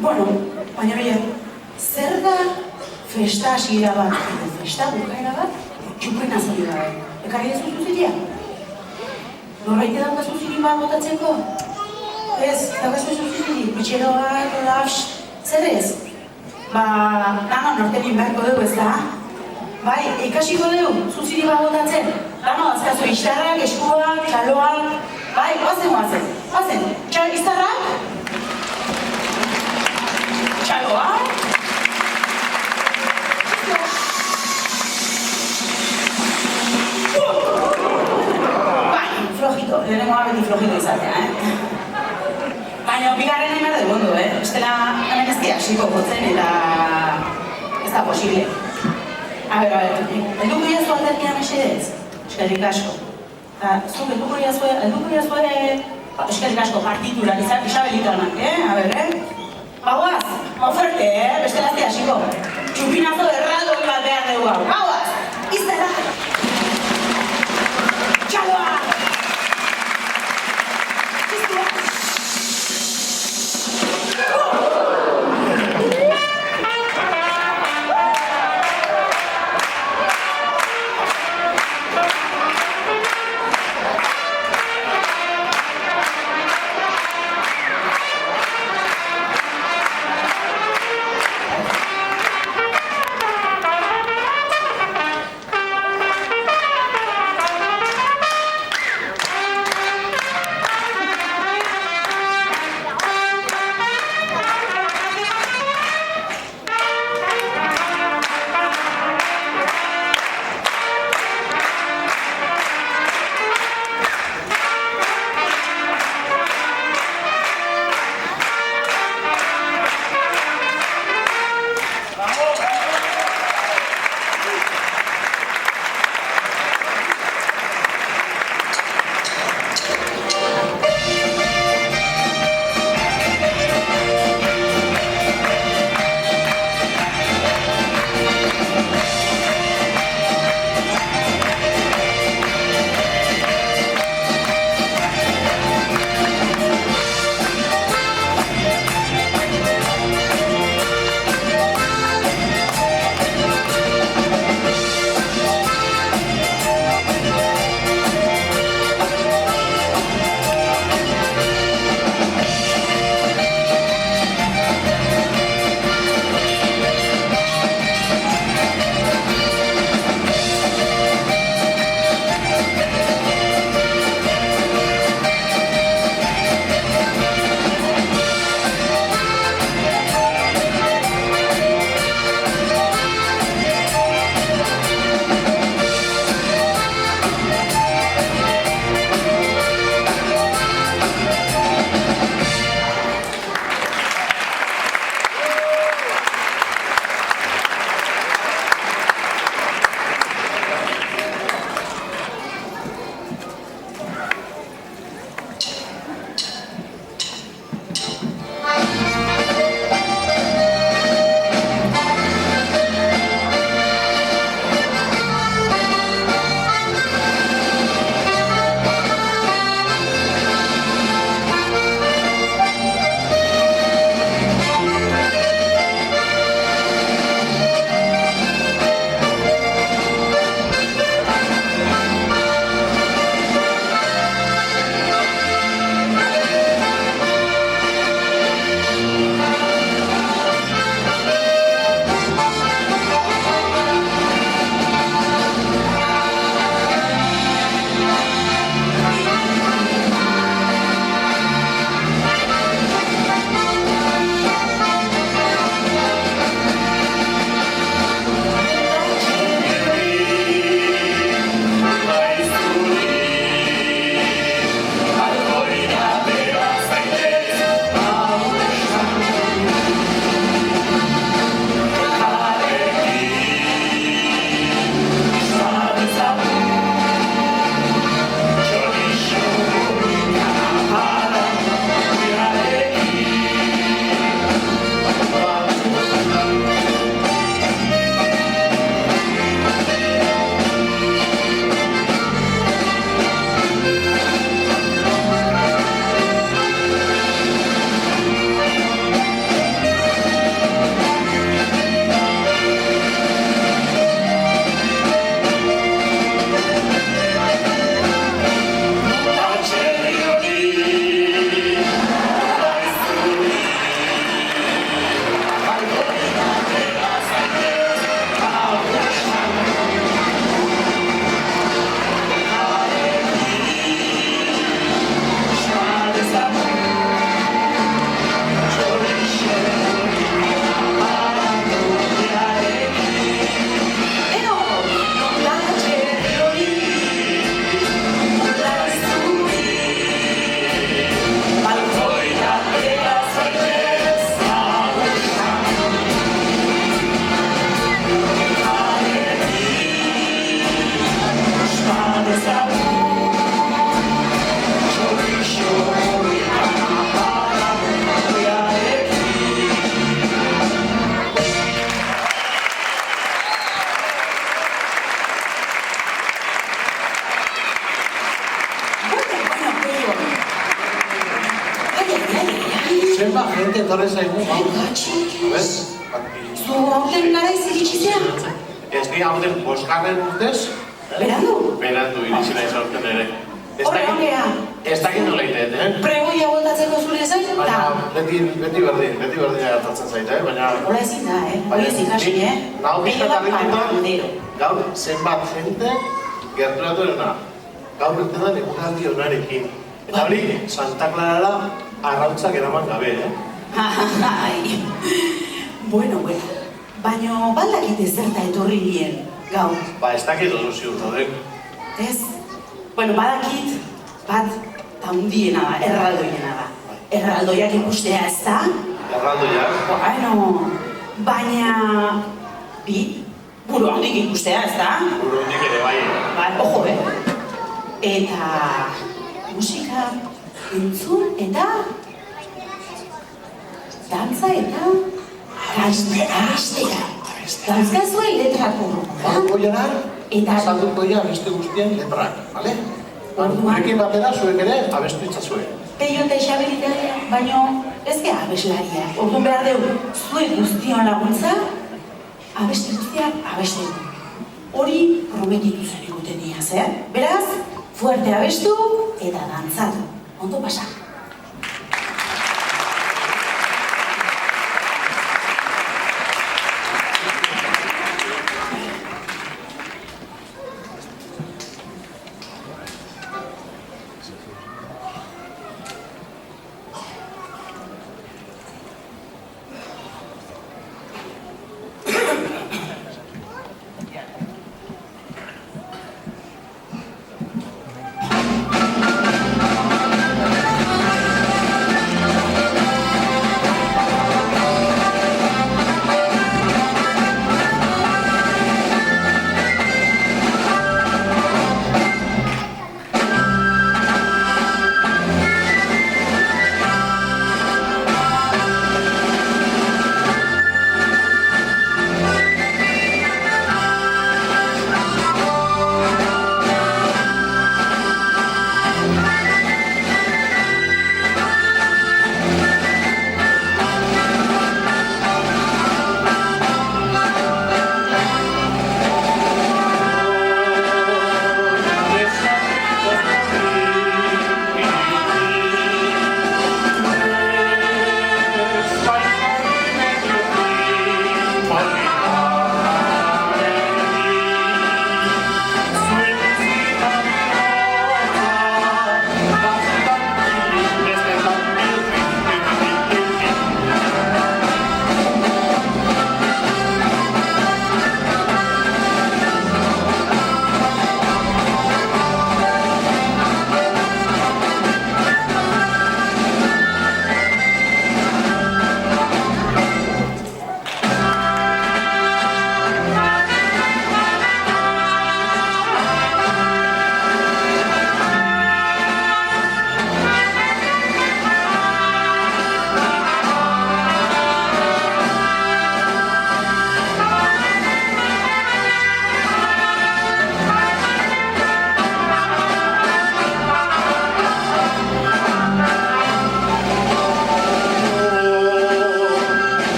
Bueno, baina bera, zer da festa hasiera bat, festa bukaera bat, txupena zori gabe. Ekarri ez zuziria? Norbaite dauka zuziri bat botatzeko? Ez, daukazu zuziri, bitxeroak, laps, zer ez? Dano nortenin beharko dugu ez da? Bai, ikasiko dugu, zuziri bat botatzen. Dano, azkazu, istarrak, eskuak, txaloak, bai, guazen. Istarrak? Txaloak? Bai, flojito, lehenengoa beti flojito izatea, Baina, bigarren nahi behar dugu, Estela, hemen ez hasiko jotzen eta ez da posible. A ber, helduko iazu alderkia mesedez? Eskerrik asko. Zuk helduko iazue, eskerrik asko partiturak Isabelitanak, A ber, Bauaz, oferte, bestela ez hasiko. Txupinazo erraldoi bat behar dugu hau. Bauaz, iztera! Txaloa! gente etorri zaigu. Gatxikis. Zu aurten gara iziritxizea? Ez ni aurten 5. urtez. Berandu? Berandu iritsi naiz aurten ere. Horregea. Ez dakit nola iten, Pregoia voltatzeko zure zain? Baina beti berdina gertatzen zait, baina... Hola ezin da, hori ezin hasi, Nau bizkat harrituta, gaur zenbat jente gerturatu erona. Gaur urtean eguraldi honarekin. Eta hori, Santa Clarara arrautzak eraman gabe, Bueno, baina baldakite zerta etorri nien, gaur. Ba, ez dakit oso ziur dauden. Ez? Bueno, badakit, bat, eta hundiena da, erraldoiena da. Erraldoiak ikustea ez da? Erraldoiak? Bueno, baina... Buru handik ikustea ez da? Buru handik ere bai. Ba, ojo, Eta... musika entzun eta... dantza eta... abestea. Dantzka zuen letrako. Goianan, salduko dira beste guztien letrak, bale? Horrekin batera zuek ere abestu itzazue. Peio eta Isabelitaria, baina ez gea abeslaria. Orduan behar dugu, zuek guztion laguntza, abesti guztiak abesten. Hori prometitu zen eguten diaz, Beraz, fuerte abestu eta dantzatu. Ondo pasa.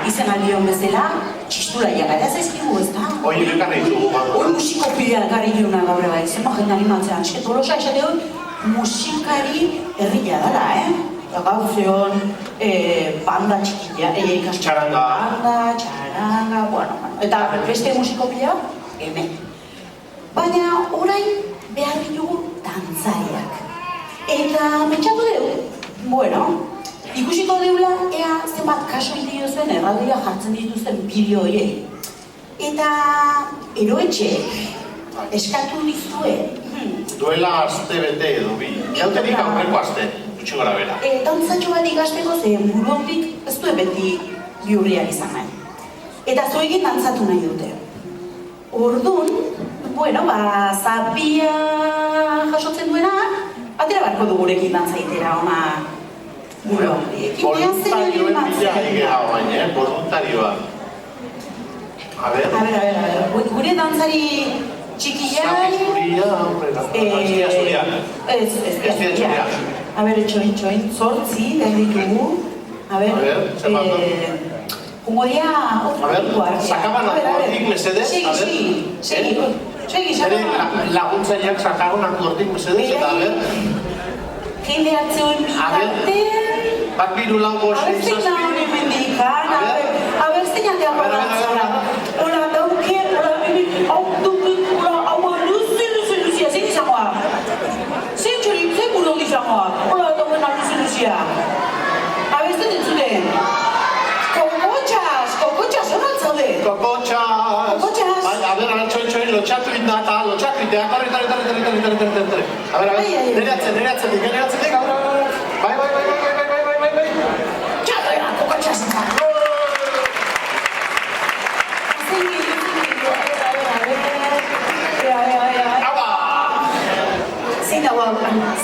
Izan aldion bezala, txistulaiak eta zaizkigu ez da? Hoi bekarri dugu, hori musikopidea elkarri diuna gaur bai, zenba jende animatzean, tolosa esate hori musikari herria dela, Eta gaur zion, banda txikia, txaranga, bueno, eta beste musikopidea, hemen. Baina orain behar ditugu dantzariak. Eta pentsatu dugu, bueno, ikusiko deula ea zenbat kaso indi zuen erraldoia jartzen dituzten bideo horiei. Eta eroetxeek eskatu dizue. Duela aste bete edo bi. Jauterik aurreko aste, gutxi gara bera. Dantzatxo bat ikasteko ze burutik ez duen beti bihurriak izan nahi. Eta zuekin dantzatu nahi dute. Orduan, bueno, zapia jasotzen duena, atera barko du gurekin dantzaitera, ona burutik. Voluntarioen bila egera baina, voluntarioa. A ver. Gure dantzari txikiai... Zuria, aurrera. Eztia zuria. Ez zuria. A ver, txoin, zortzi, behar ditugu. A ver, zer bat da? Humoria... A ver, sakaban akordik mesedez, a ver. Segi. Laguntzaileak sakaban akordik mesedez, eta a ver. Jende hartzeuen bitarten... Bat biru lau bost, zazpi. A ver, zein atea paratzara. Hola, dauke, hau luzia, zein izangoa? Zein txorik, zein burok izangoa? Hola, dauke luzia. A ver, zein entzuten? Kokotxas, hona altzaude? Kokotxas! A ver, txoin, lotxatu indata, torri. A ver, nire atzetik, bai. Txarra, kokotxas!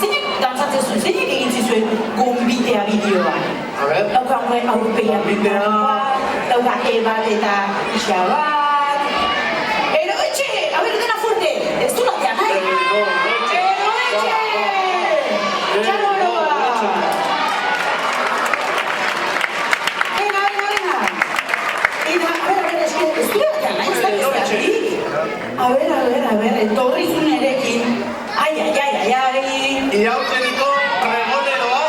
Zeinek dantzatzen zuen, zeinek egin zizuen gombitea bideoan? Dauka aurpeia bideoa, dauka ebat eta isa bat... Eroetxe! A ber, dena fuerte! Ez du latean, nahi? Eroetxe! Txalo eroa! Venga! Eta, a ber, ez du latean, nahi? A ber, etorri zuen erekin. Ai. Iauteriko pregoneroa.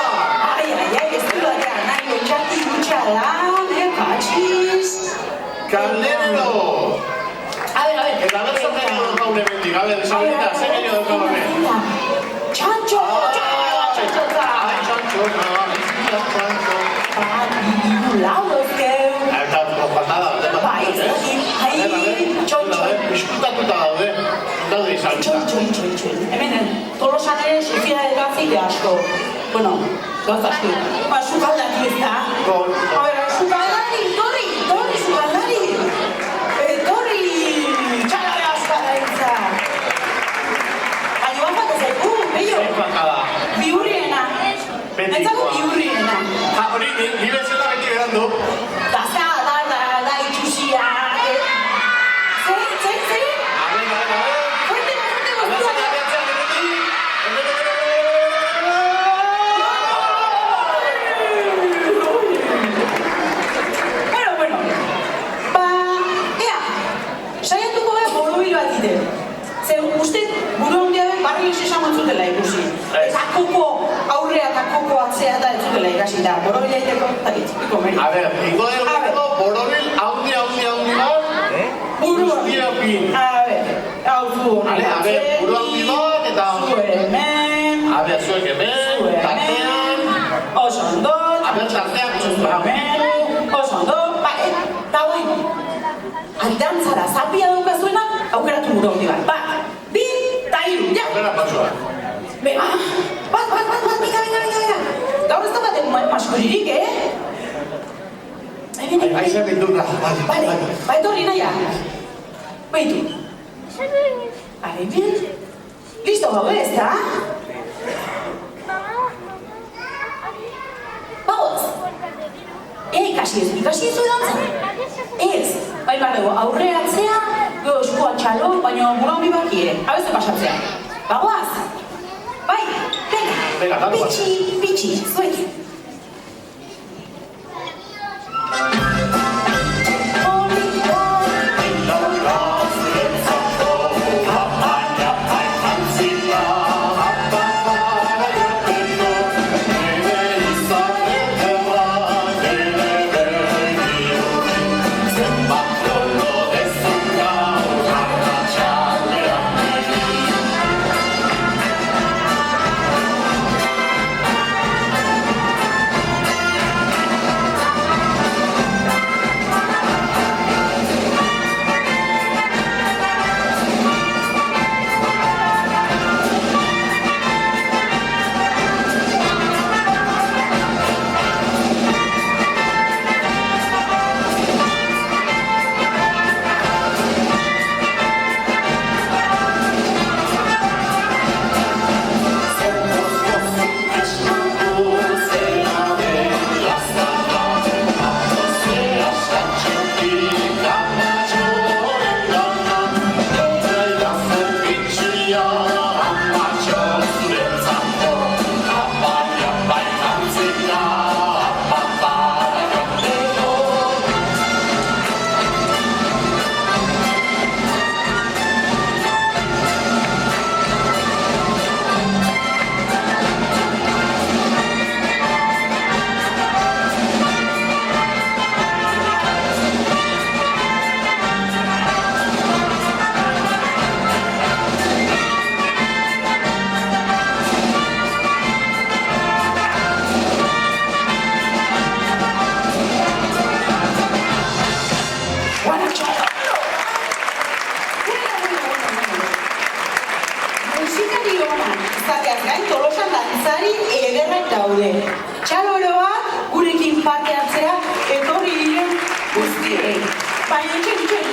Ai, ez du latean, nahi, lotxati gutxalan, katxiz. Kalderero. A ber. Eta ber zokenio dut gaur emendik, a ber, Isabelita, zekenio dut gaur emendik. Txantxo! Eta patada, Biskutatuta daude, Isabelita. Hemen, Tolosan ere, Sofia elgatzile asko. Bueno, gauz asko. Sukaldari ez da. A ber, sukaldari, torri, sukaldari. Torri, txalare askadaritza. Baina bat zaigu, bello. Bihurriena. Entzako bihurriena. Hori, nire zela beti berandu. Da itxusia. Zein? Zutela ikusi. Eta koko aurrea eta koko atzea da ez zutela ikasi da. Borobila iteko, eta itziko meri. A ver, iko dugu borobil haundi bat, guztia pin. A ver, hau zu hori. A ver, buru haundi bat, eta... Zu hemen. A ver, zuek hemen, tartean. Oso ondo. A ver, tartean, oso ondo. Eta hori, aldantzara zapia daukazuena, aukeratu buru haundi bat. Bat, bi, eta hiru, ja. Aukera pasua. Venga, bat, venga. Gaur ez daukaten maskuririk, Aiza bindurra. Vale, etorri naia. Baitu. Are, bien. Listo gaude, ez da? Bagoz. Ikasi ez dantza? Ez. Bai, barrego, aurre atzea, eskua txalo, baina gura hori bakie. Habe ze pasatzea. Bagoaz. Bai, venga. Bitxi, zuek. Baina, itxoin,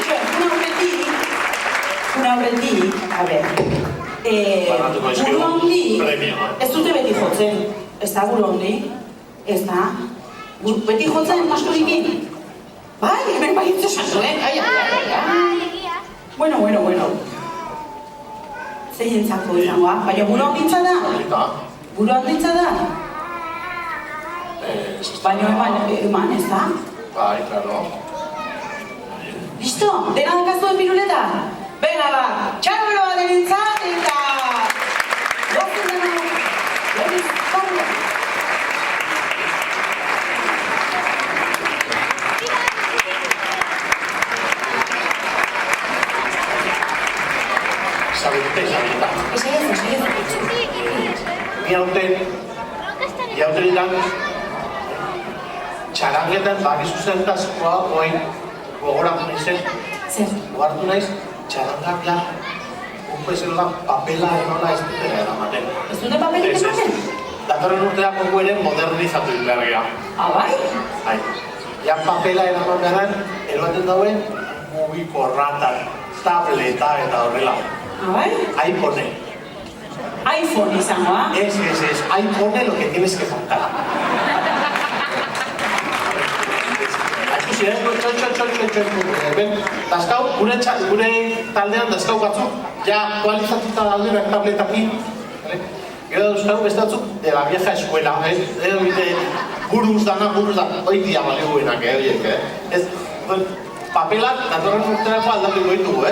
una aurretik, a ber, Banatuko dizkigu buru handi, premioa. ez dute beti jotzen, ez da buru handi, ez da, beti jotzen askorikin. Bai, hemen bai itzu santu, ai. Bueno. Zein entzako izangoa, baina buru handitza da? Buru handitza da? Baina eman, ez da? Bai, claro. Listo, dena dakazuen piruleta? Venga, ba, txarro bat denintzat eta... Gozen dena, hori zarro. Sabelita. Esaiez. Ni hauten iran, txarangetan bakizu zertazkoa oain gogoratu naizen. Zer? Gogartu naiz, txarangak ja, unpezeloa papela enola ez dutela eramaten. Ez dute papelik ematen? Datorren urteako ere modernizatu behar gira. Ah, bai? Bai. Ja papela eraman beharren, eroaten dauen mugikorratan, tableta eta horrela. Ah, bai? iPhone. iPhone izangoa. Es. iPhone lo que tienes que montar. Dazkau, gure taldean dazkau batzuk, ja aktualizatuta daudenak tabletakin. Gero dauzkau beste batzuk de la vieja escuela, buruz da, hoi dia baliguenak, horiek, ez, papelak, datorren urterako aldatuko ditugu,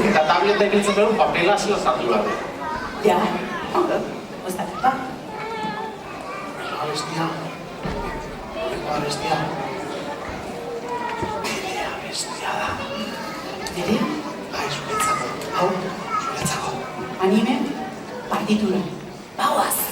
Eta tabletek entzuten papela zela sartu behar. Ja. abestia. Nire abestia da. Nire? Bai, zuretzako. Hau, zuretzako. Anime, partitura. Bauaz!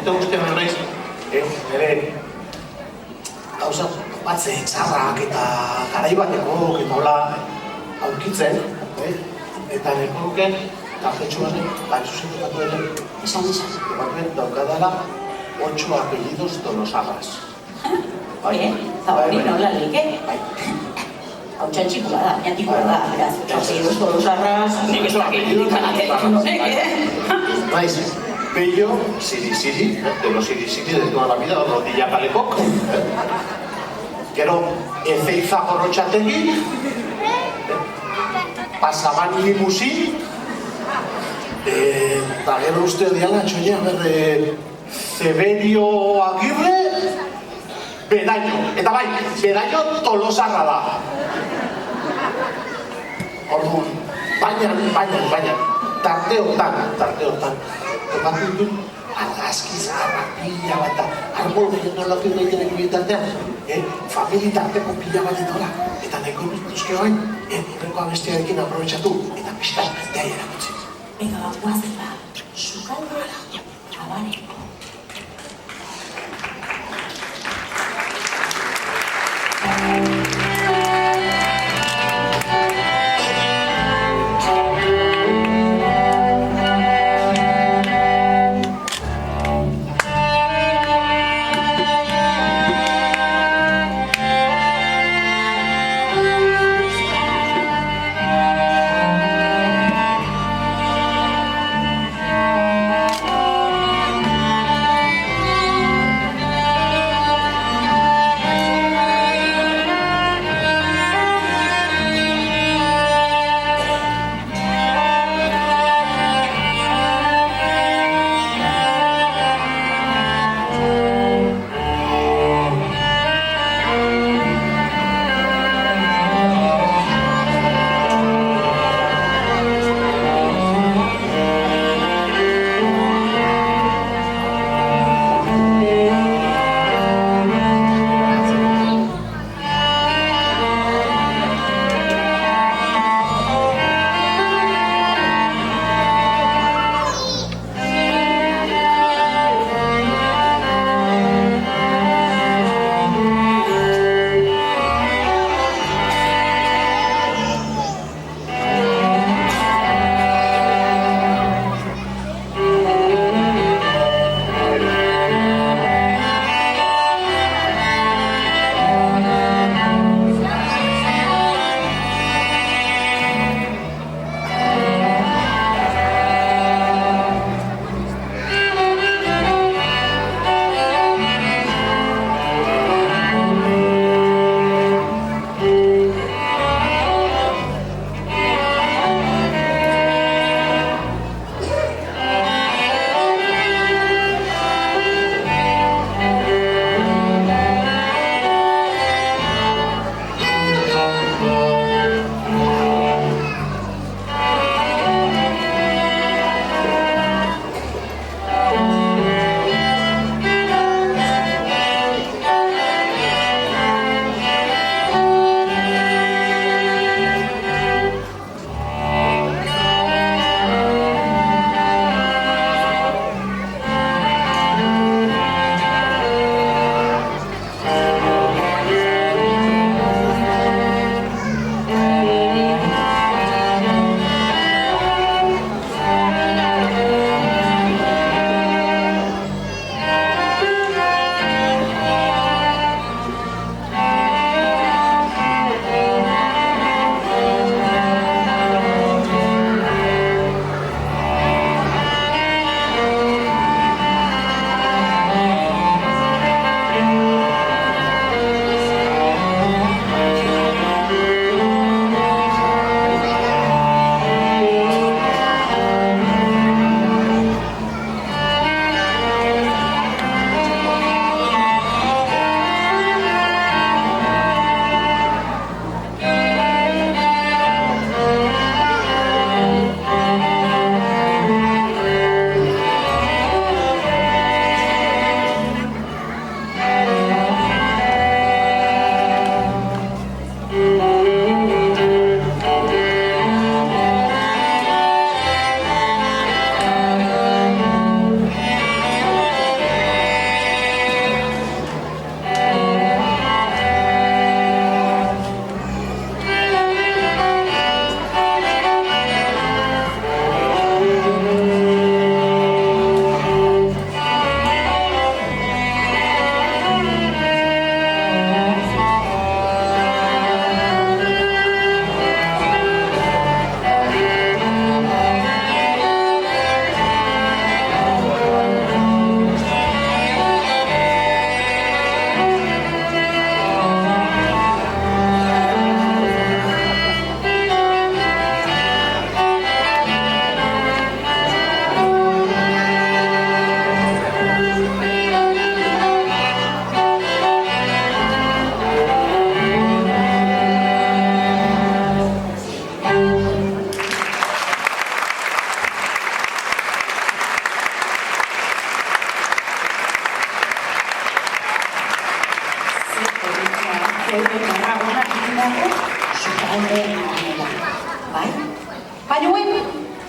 urte guztian berriz, ere gauza batze txarrak eta garai bateko eta hola aurkitzen, eta nahiko nuke Tartetxo batek, bai zuzen tokatu ere, Esan. tokatuen daukadala 8 apellidos tolosarras. Hori, eta hori nola leke? Bai. Hau txantxikua da, jantikoa da, beraz, apellidos tolosarras, nik ez dakit indikanatek, honek, Naiz, Pello, Siri, de los Siri de toda la vida, rodilla Calecok. Gero, Ezeiza Gorrotxategi, Pasaban Limusin, eta gero uste diala, txoia, Zeberio Agirre, Bedaño. Eta bai, Bedaño Tolosarra da. Orduan, baina, tarteotan, tokatu dut, argazki zaharrak pila bat da, arbol gehiagoak egiten bitartean, famili tarteko pila bat edola, eta nahiko nuzke bain, horreko abestiarekin aprobetxatu, eta pixkas, dea erakutsi. Venga, guazen ba, sukaldera, abare.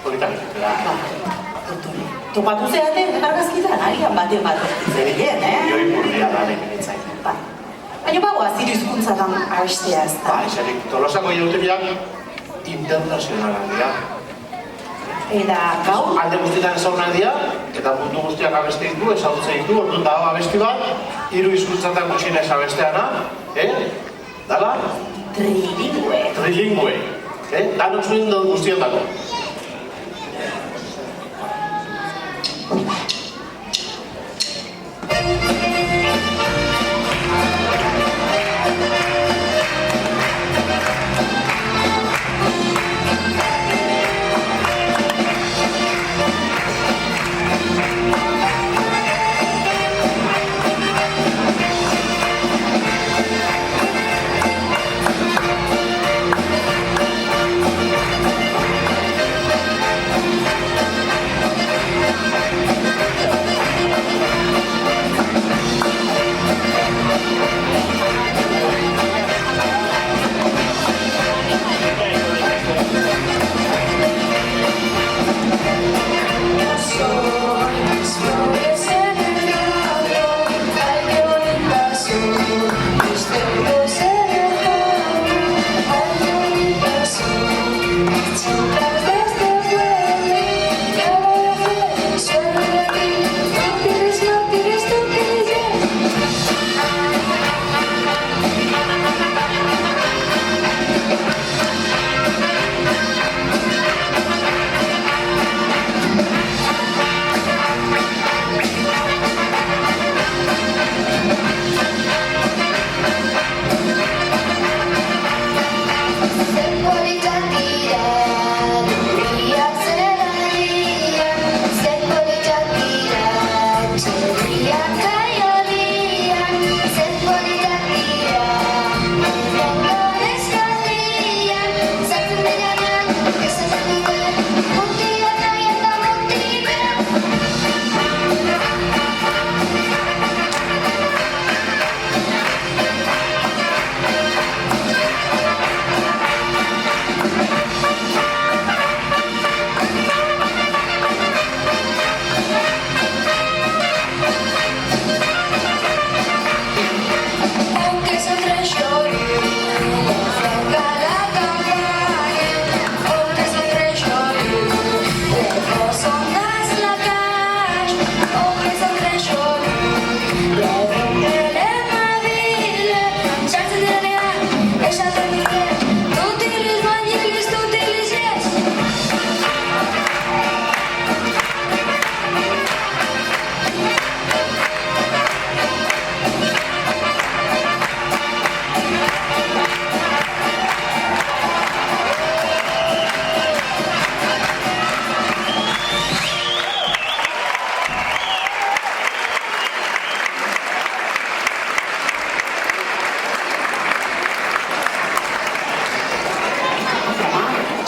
politak egitera. Topatu zeaten, argazkitan, agian baten bat zebilen, Joi burdia da nekenitzai. Baina bagoaz, hiru hizkuntzatan abestea ez da. Esarik, Tolosako jautegiak internazionalak dira. Eta gaur, Alde guztietan ezagunak dira, eta mundu guztiak abeste ditu, ezagutze ditu, orduan dago abesti bat, hiru hizkuntzatan gutxienez abesteana, dala? trilingüe. Trilingüe. Danok zuen guztietako.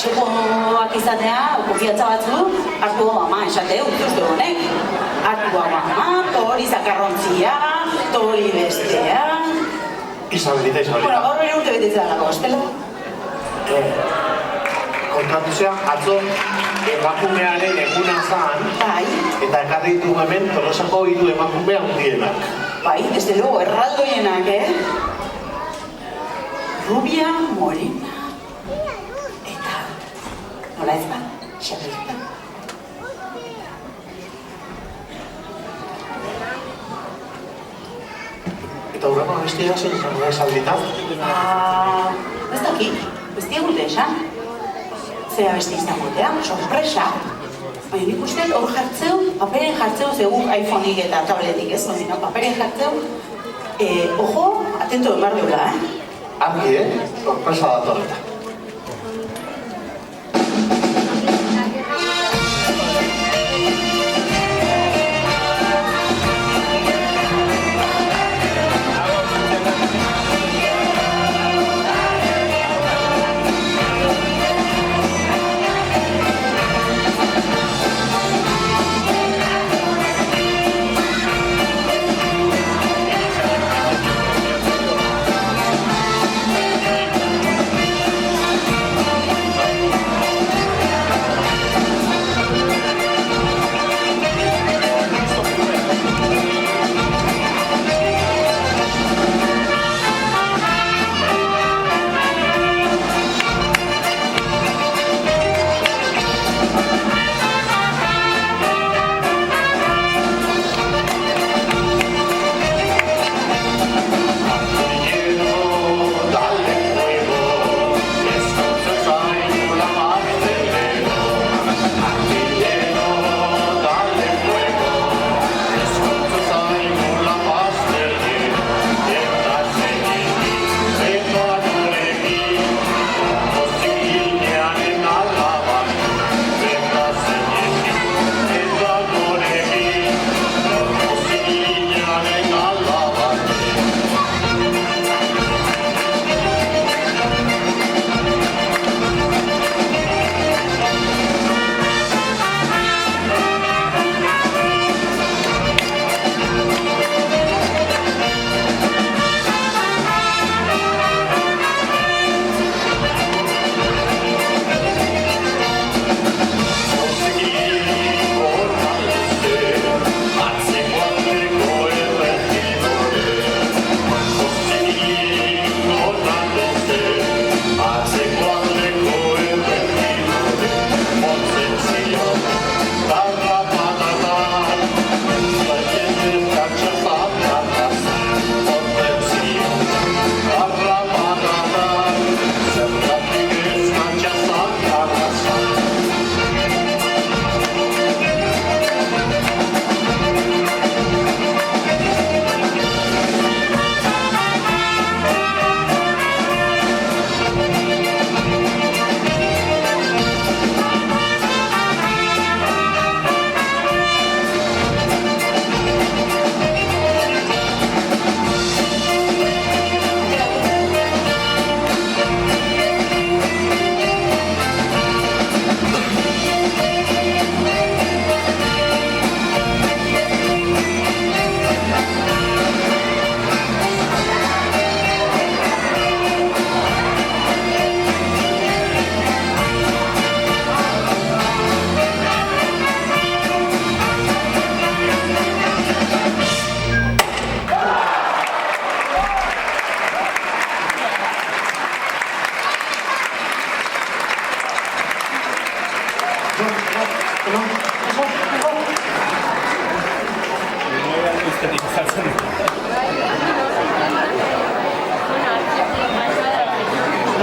Txekoak izatea, konfiantza batzu, hartu ama esate, utzuzte honek. Hartu ama, tori zakarrontzia, tori bestea. Isabelita. Bueno, gaur bere urte betetzea dago, estela? Kontratuzea, atzo emakumearen eguna zan, Bai, eta ekarri ditu hemen Tolosako hiru emakume handienak. bai, desde luego, erraldoienak, Rubia, morena, eta nola ez bat, Xabelita. Eta hurrako abestia zen izango da Isabelita? Ez dakit, ez diagute esan. Zer abesti izangotea, sorpresa. Baina nik uste hor jartzeu, paperen jartzeu, zeguk iPhone-ik eta tabletik ez, baina paperen jartzeu, ojo, atento emar deula, Argi, sorpresa datorreta.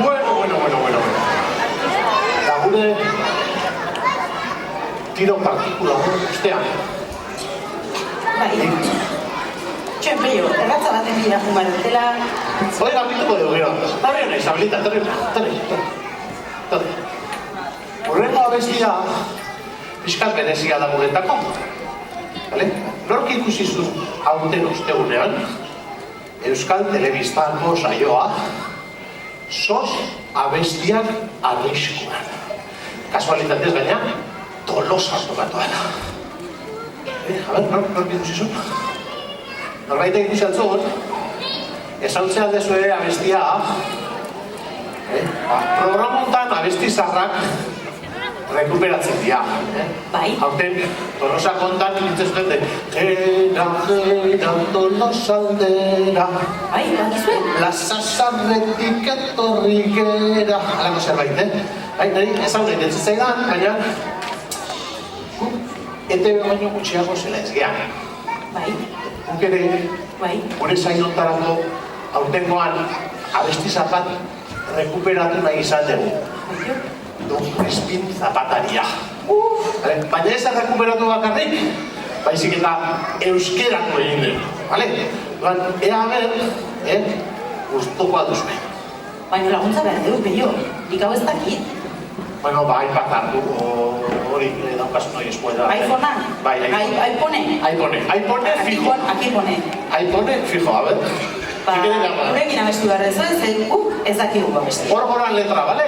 Bueno. Eta gure tiro partikula ustean. Bai. Txoen, Pello, erratza baten dira fumar dutela. Hoi garbituko dugu gero. Barri hona, Isabelita, torri. Horrengo abestia, pixkat berezia da guretako. Nork ikusi zuen hauten ostegunean, Euskal Telebistako saioa, SOS abestiak arriskuan. Kasualitatez gaina, Tolosan tokatuela. Nork ikusi zuen? Norbaitek ikusi altzun, ezautzea aldezue abestia, programontan abesti zarrak rekuperatzen dira. Bai. Hauten, Tolosa kontan nintzen zuten, Gera, Tolosaldera. Bai, bakizue? Lasasarretik etorri gera. Halako zerbait, Bai, niri ezagun egiten zaidan, baina ETV baino gutxiago zela ez gehan. Bai. Guk ere, gure zainotarako aurtengoan abesti zapat rekuperatu nahi izan dugu. Don Crispin Zapataria. Baina ez rekuperatu bakarrik, baizik eta euskerako egin dugu. Ea ber, gustukoa duzue. Baina laguntza behar dugu, Pello. Nik hau ez dakit. Bueno, bai, hartu hori daukasun hori eskuela. iPhone-a? Bai, iPhone, fijo. Aquí pone. iPhone, fijo, a ver. Gurekin abestu behar ez ez dakigu abestu. Hor goran letra, bale?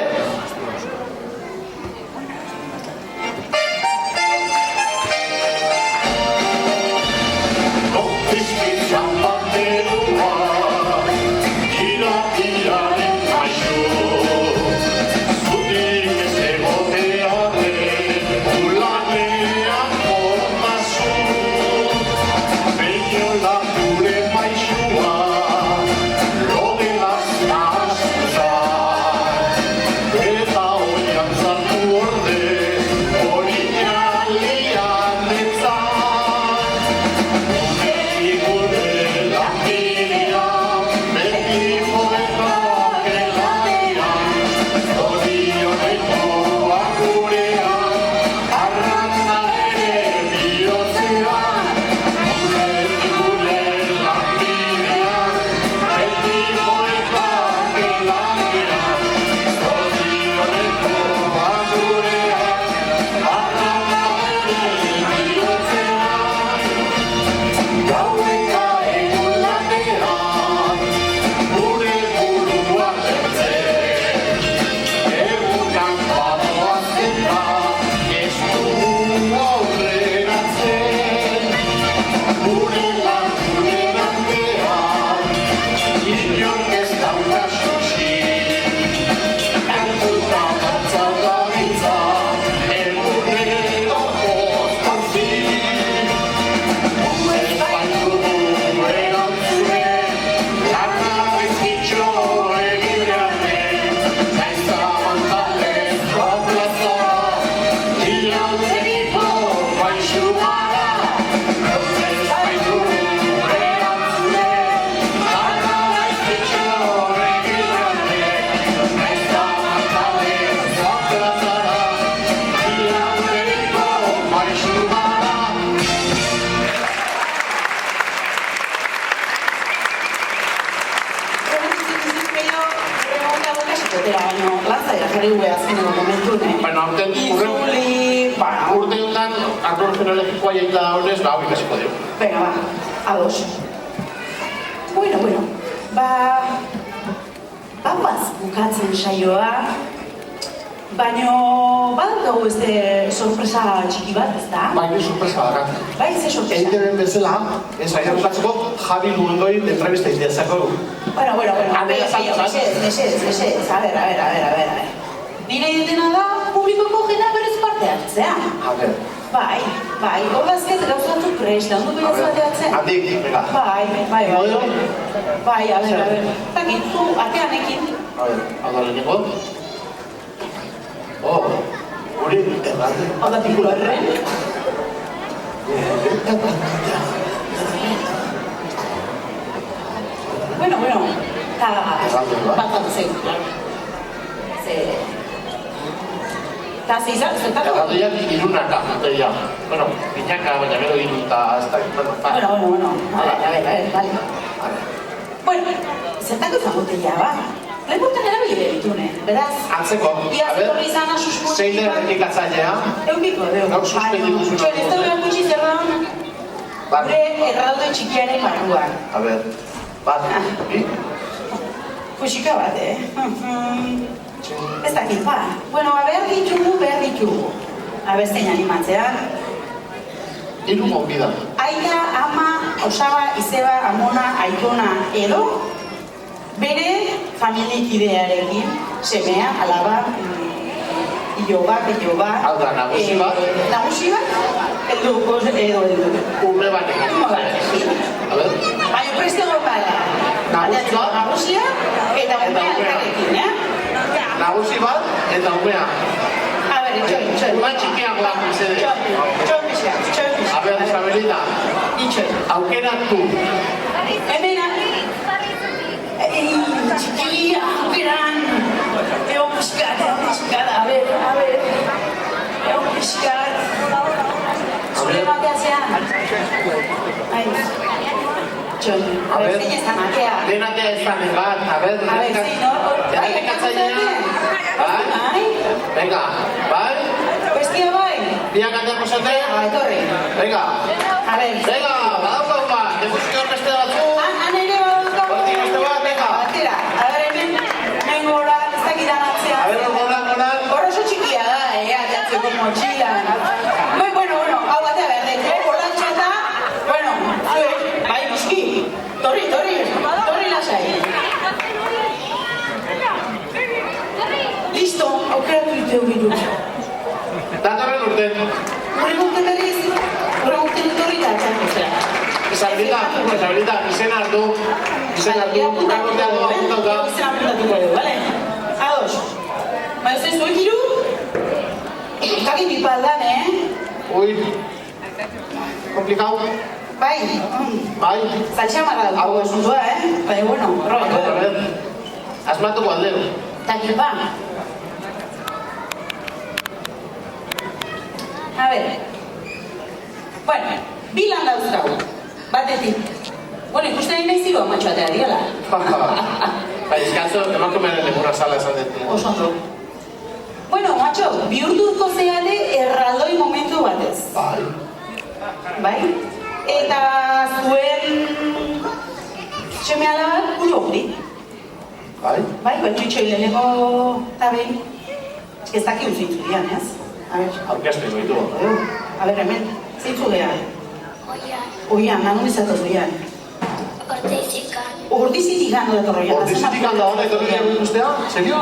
Arroz egin da honez, hau ikasiko dugu. Venga, ba, ados. Bueno, guaz bukatzen saioa, baino badaukagu beste sorpresa txiki bat, ez da? Baina sorpresa bakat. Bai, ze sorpresa? Eiteben bezala, saia bukatzeko Javi Lugondoi entrevista izdeazako. Bueno, mesedez, a ver. Nire dutena da, publikoko jena berez parte hartzea. A ver. Bai, horrezket gauzatu prest, ondo berez parte hartzea. Handik, venga. Bai. Modo? Bai, a ver. Takit, zu, artean ekin. A ver, hau da lehenengo. Guri Hau da pikulo erren. Bueno, eta bat zen. Eta zeizat, zertako? Erraldoiak irunaka, deia. Bueno, pinaka, baina gero irun eta ez da... Bueno, a ver, vale. Bueno, zertako izango teia, ba? Lehenportan erabili ditune, beraz? Antzeko, a ver, zein den errepikatzailea? Eukiko, Gaur suspenditu zuen. Txon, ez da gutxi zerran, gure erraldoi txikiaren barruan. A ver, bat, bi? Musika bat, Ez dakit, ba. Bueno, behar ditugu. Zein animatzean. Hiru gonbida. Aita, ama, osaba, izeba, amona, aitona edo bere familikidearekin, semea, alaba, iloba. Hau da, nagusi bat. Nagusi bat? Edo. Urre bat. A ver. Baina preste egon bada. Nagusia eta umea elkarrekin, Nagusi bat eta umea. A ver, txoi. Uma txikiagoak, mesede. Txoi. A ver, Isabelita. Aukeratu. Hemen, txikia, aukeran. Egon piskat, a ver. Egon piskat. Zure bateatzean. Txoi, a ver, zein ez da makea. Denatea ez da negat, a ver, zein, no? errepikatzailea. Bai? Venga, bai? Bestia bai? Biak handiako zatea? Etorri. Venga. A ver. Venga, badaukau bat, defuzio beste batzu. Ere badaukau. Hortik beste bat, venga. Batera, a ver, hemen goran, ez dakidan atzea. A ver, goran. Horroso txikia da, ateatzeko motxila. Bueno, hau batea berdeko, borratxa eta, bueno, bai, buski, torri lasai. Listo, aukeratu diteu giru. Datorren urten. Urregunten berriz, urregunten torri eta atxarko zera. Isabelita, izen hartu. Urreguntean du apuntauta. Izen apuntatuko edo, bale? Ados. Baina zen zuek iru? Kagin bipaldan, Ui. Komplikau. Bai. Saltxamarra dugu esuntua, Baina, bueno, A ver, asmatuko aldeu. Takipa. A ver. Bueno, bilan dauzkagu. Batetik. Bueno, ikusten nahi nahi zigo amatxoatea diala. Eskatzo, emakumearen lemurra sala esan dut. Osondo. Bueno, macho, bihurtuko zeale erraldoi momentu batez. Bai? Eta zuen seme alabak gure hori. Bai, batxutxoi leheneko eta behin. Ez daki uzintzu dian, ez? Aurkeztu goitu. A ver, hemen, zeintzu geha? Oian, nagun izatoz oian. Ordizitik gano datorro oian. Ordizitik gano da etorri dugu ikustea? Serio?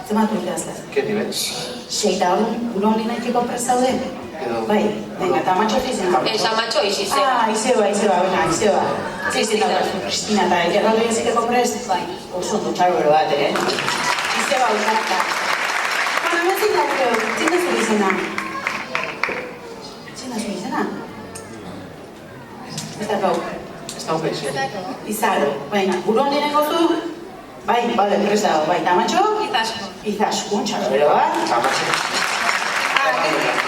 Zemat urte azkaz. Ke nivel? Seita hori, gure hori nahiteko prestaude? Bai, venga, eta amatxo izena. Amatxo izizena. Izeba, izeba. Zeizena da, Cristina, eta erraldo jazikeko prest? Bai. Oso ondo txaro bero bat, Izeba, uzarta. Bueno, hemen zein da zure izena? Zein da zure izena? Ez da gau. Ez da unbeiz. Izaro, baina, gure hori nengozu? Bai, bale, prest dago, bai, eta amatxo? Izaskun, txaro bero bat.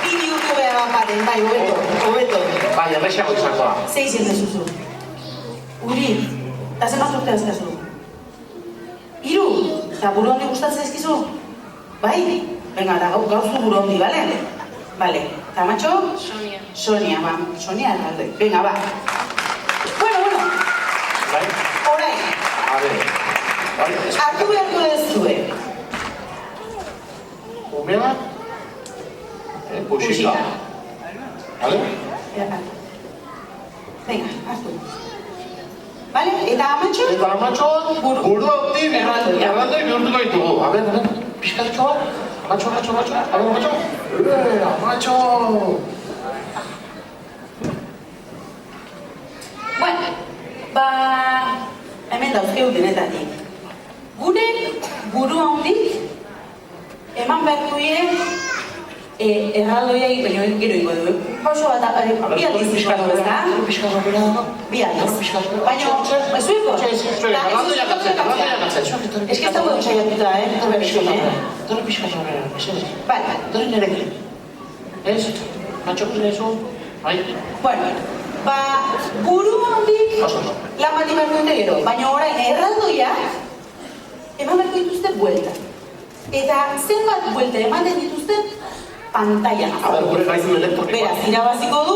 Bi bihurtu behar bat baten, bai, hobeto. Bai, errexago izangoa. Zei izen dezuzu. Uri, eta zenbat urte azkazu? Iru, eta buru hondi gustatzen ezkizu? Bai? Venga, eta gauzu buru hondi, bale? Bale, eta amatxo? Sonia, ba, Sonia erraldoi. Venga, ba. Bueno. Bai? Horai. A ver. Hartu beharko dezue. Umea? Pusika. Vale? Venga, hartu. Vale, eta amatxo? Eta amatxo, buru hauti erraldoi bihurtuko ditugu. A ver, pixkatxo bat. Amatxo. A ver, amatxo. Amatxo. Bueno, hemen dauzkeu denetatik. Gure buru handik eman behar duie erraldoiak, baina gero ingo du. Pauso bat, bi aldiz izango du, ezta? Bi aldiz. Baina, zueko? Ez que ez dago saiatuta, Torre pixka horrela, esedez. Bale. Torre nerekin. Ez? Matxokin ezu? Bai? Bueno, buru handik lan bat iman dute gero, baina orain erraldoiak eman behar dituzte buelta. Eta zenbat buelta ematen dituzten pantailan. Gure gaizun elektronikoa. Beraz, irabaziko du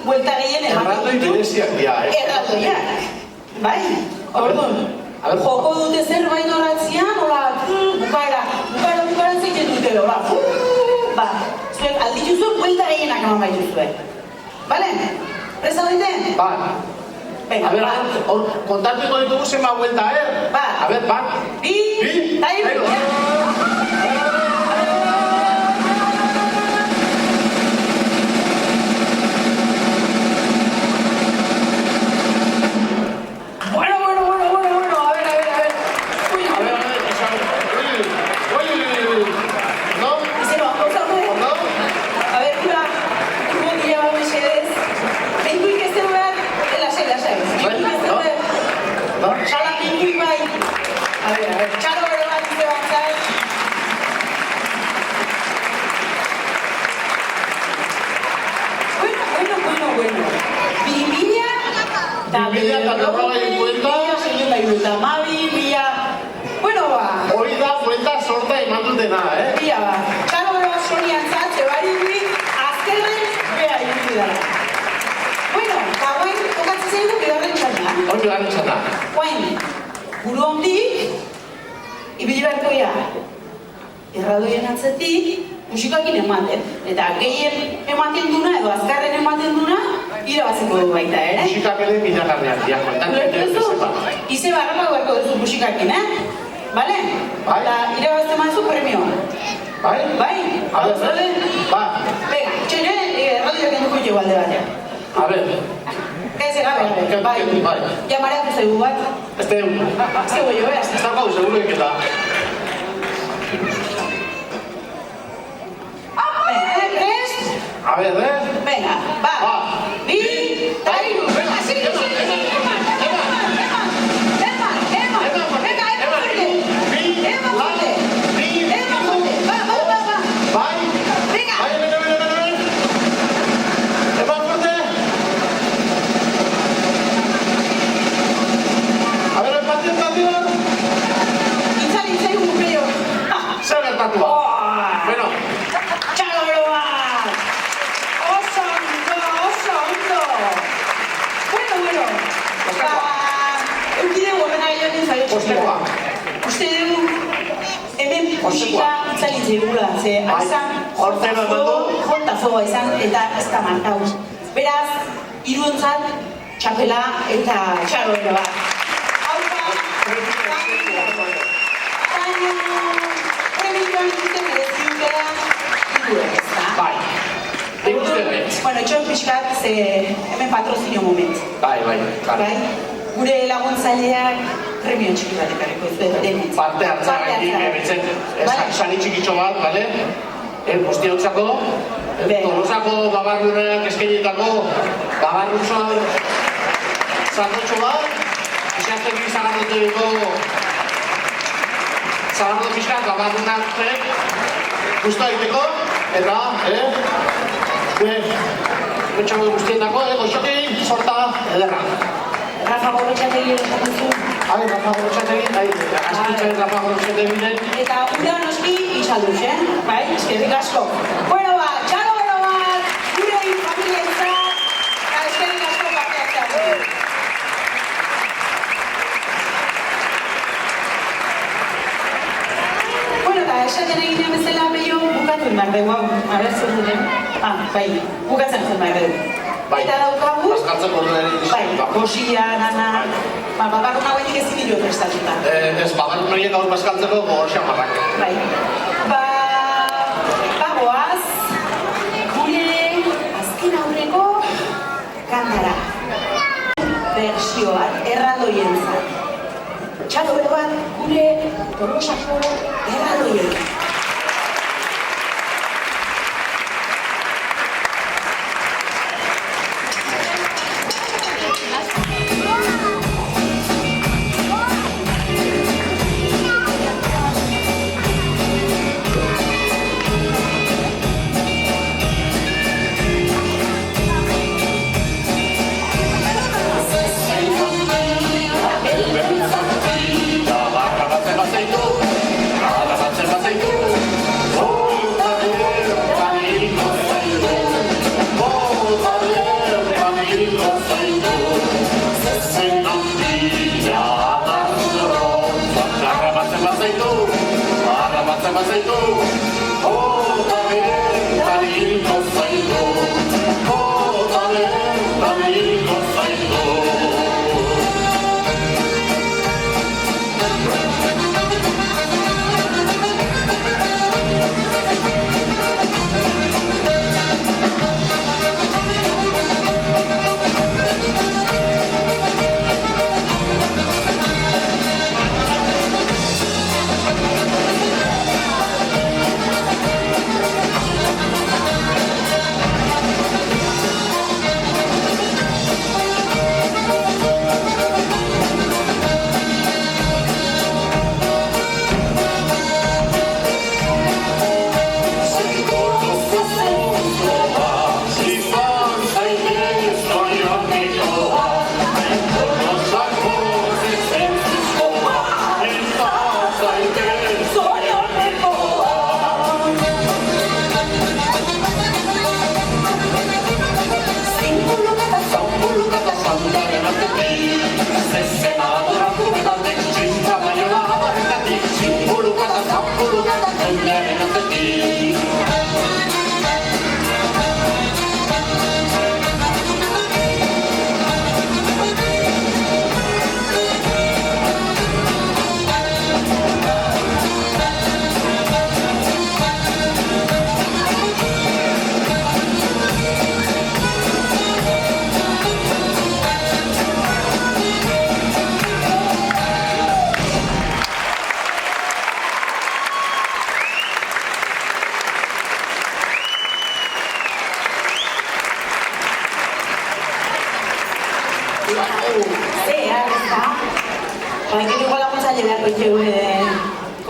buelta gehien ematen Erraldoi bereziak dira, erraldoiak. Bai? Orduan, joko dute zerbait horatzean, hola, bukaera zeiten dute, hola, zuek alditzu zuen buelta gehienak eman baitu zuen. Bale? Presa doite? Ba. Venga, A ver, kontatuko ditugu zenba buelta, Ba. A ver, bat. Bi, eta hiru. Hori da buelta sorta eman dutena, Bia ba. Txalo bero sonian zatze bari azkerren beha irutu dara. Bueno, guain tokatzen zaigu bigarren txana. Hori bigarren txana. Guain, buru hondik, ibili beharkoia. Erraldoien atzetik, musikakin ematen. Eta gehien ematen duna edo azkarren ematen duna, irabaziko du baita, ere? Musikak ere minagarriak dira, kontatuko duzu. Ize barrapa beharko duzu musikakin, Bale? Bai. Eta irabazte mazu premioa. Bai? Bai? A ver, ba. Venga, txene, erraldoiak enduko igual alde batean. A ver. Ez gabe, bai. Ja mareatu zaigu bat. Ez dugu. Zego jo, beraz. Ez dago, seguro iketa. Prest? A ver, Venga, ba. Bi, eta hiru. Venga, segi. Bueno. Txalo beroa! Oso ondo! Bueno. Eukidegu horrena gehioten zaio txostekoa. Uste dugu, hemen musika itzalitze egula, ze izan jontazoa izan eta ez da markau. Beraz, hiruentzat txapela eta txalo beroa. Bai. Bueno, txon pixkat, ze hemen patrozinio moment. Bai. Gure laguntzaileak premio txiki bat ekarriko denitz. Parte hartzagatik, sani txikitxo bat, bale? Guztiontzako, Tolosako babarrunak eskainetako babarrutxo zardotxo bat, izazten gizagarroteko zagarrotu pixkat babarrunak guztu egiteko, eta, betxango guztien dako, goxoki, sorta, ederra. Rafa Gorrotxategi esaten zu. Rafa Gorrotxategi, azkitzen Rafa Gorrotxategi. Eta ura noski itxalduz, Bai, eskerrik asko. Bueno, txalo bero bat, gure familientzat, eta eskerrik asko parte hartzeago. Bueno, eta esaten egin bezala behin bukatu behar dugu, hau, zer duten. Bai, bukatzen zen behar dugu. Eta daukagu, bai, goxia, nana, babarrun hauetik ezin dira prestatuta. Ez, babarrun horiek gaur bazkaltzeko gogor xamarrak. Bai. Bagoaz, gure azken aurreko kantara. Bertsio bat, erraldoientzat. Txalo bero bat, gure Tolosako erraldoientzat. bazaitu, jota benetan hilko zaitu, jota benetan hilko zaitu.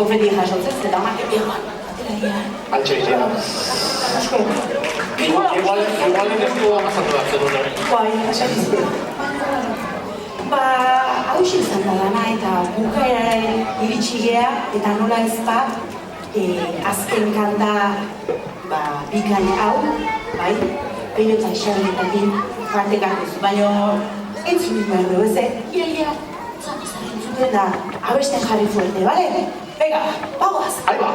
Konfeti jasotzen, eta amak egon, atera dira. Altxe izena. Asko. Igualen ez du amazatu da zer hori. Bai, asari. Ba, hau izan da dana eta bukaeraren iritsi gea eta nola ez bat azken kanta bikain hau, bai, pelota xarretakin partekatuz. Baina, entzun behar du, ez ia, zuten da, abesten jarri fuerte, bale? Venga, vamos! Ahí va!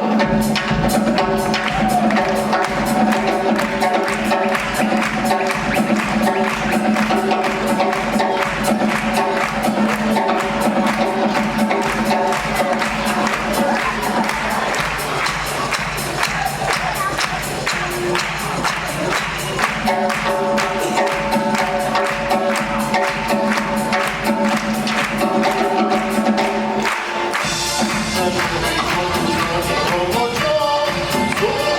Como yo,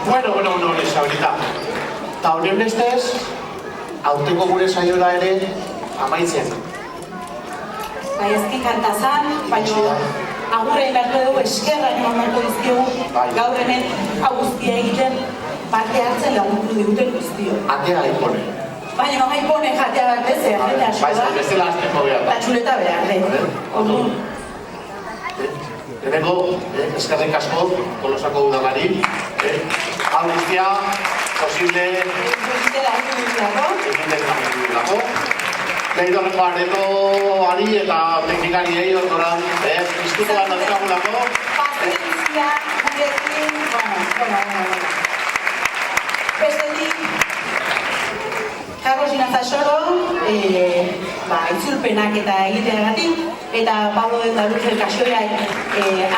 Bueno, Isabelita. Eta honen bestez, aurteko gure saiora ere amaitzen. Bai, ezki kantazan, baina agurrein beharko dugu eskerra eman beharko dizkiogu gaur hemen hau guztia egiten parte hartzen lagundu diguten guztio. Atea aipone. Baina no aipone jatea behar beze, jende asko da. Bezala azteko behar. La txuleta behar, orduan. Lehenengo, eskerrik asko, Tolosako udalari. Hau guztia, posible... Egiten lagundu. Leidorreko aretoari eta teknikariei ordoran, izkutuan dauzkagulako. Pazientzia, gurekin, bueno. Bestetik, Carlos Inazasoro, itzulpenak eta egiteagatik, eta Pablo de Daluzel Kaxoiak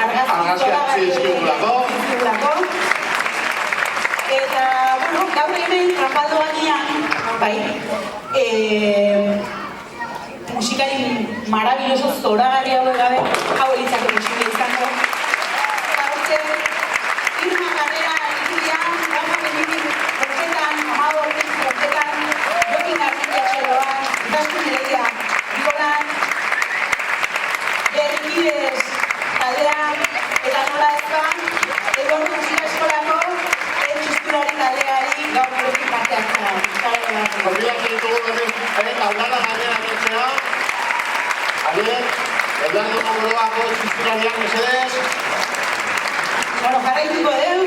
argazkiak zizkigulako. Eta, gaur hemen, Rampaldo gainean, musikari maravilloso zoragarri hau gabe, hau elitzako posible izango. Eta hortze, Irma Carrera Iridia, Rafa Beniti, Hortetan, Amado Ortiz, Hortetan, Jokin García Txeroan, Ikastu Mireia, Bigolan, Berrikides taldea, eta nola ezkan, Edorno Musika Eskolako, txisturari taldeari gaur gurekin parte hartzea. Konbidak ditugu berri, taulada gainera gertzea. Eduardo Mogoroako txisturariak mesedez. Bueno, jarraituko deu,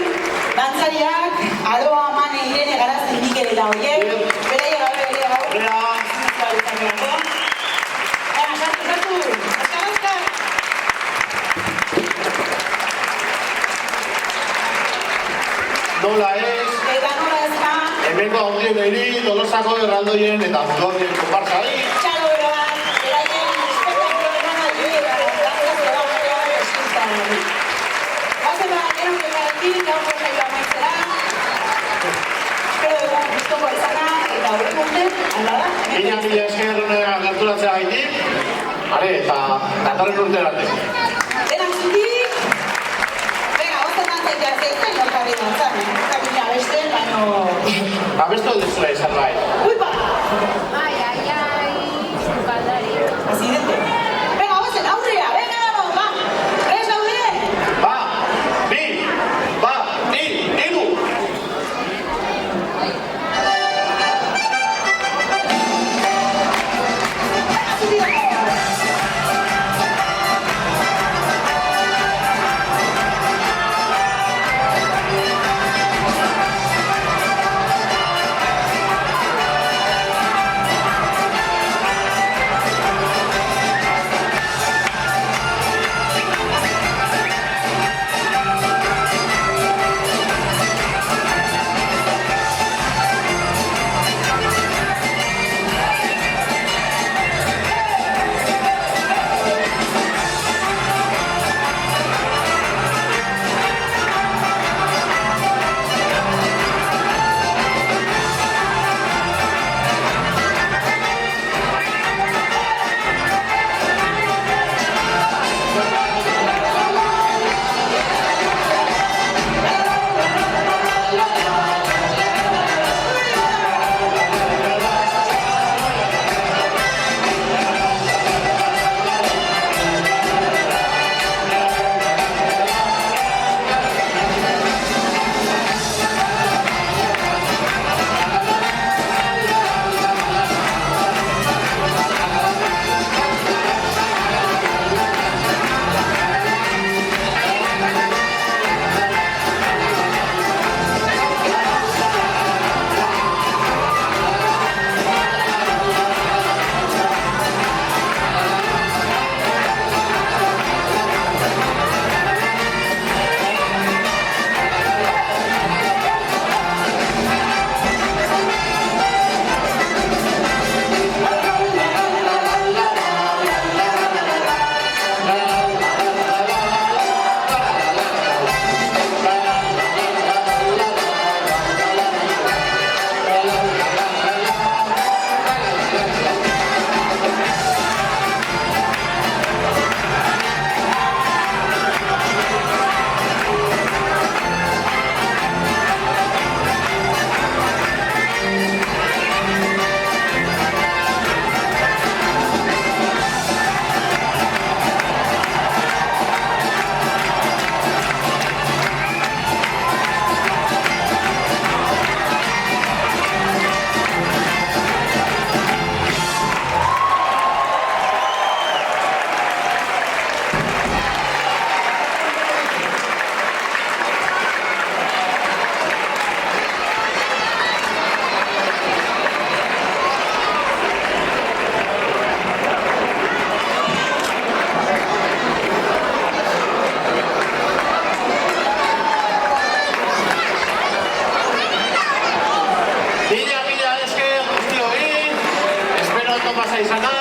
dantzariak, Aroa, Mane, Irene, Garazten, Mikel eta Oiek, bereia gabe. Venga, sartu! Azkar! Nola ez? Eta nola ezka? Hemengo haundien behiri, Tolosako erraldoien eta Budorien konpartzari. Txalo beroan, eraien espektakulo eman aldi eta gaztaz edo batean eskuntzan hori. Gauzen bat, gero gegarekin, gaurko saioa maitzera. Espero dugu guztoko izana eta horrek urte, ala da? Mila esker gerturatzea gaitik. Eta datorren urte arte. Denak zutik! Venga, gozten dantzaitea zeitzen, norkarri dantzan, Kamina beste, baino... Abestu duzula izan bai. Uipa! Ai, sukaldari. Presidente. Venga, gozen, aurrea, venga, vamos, va! Res daude? Ba, bi, hiru! izana,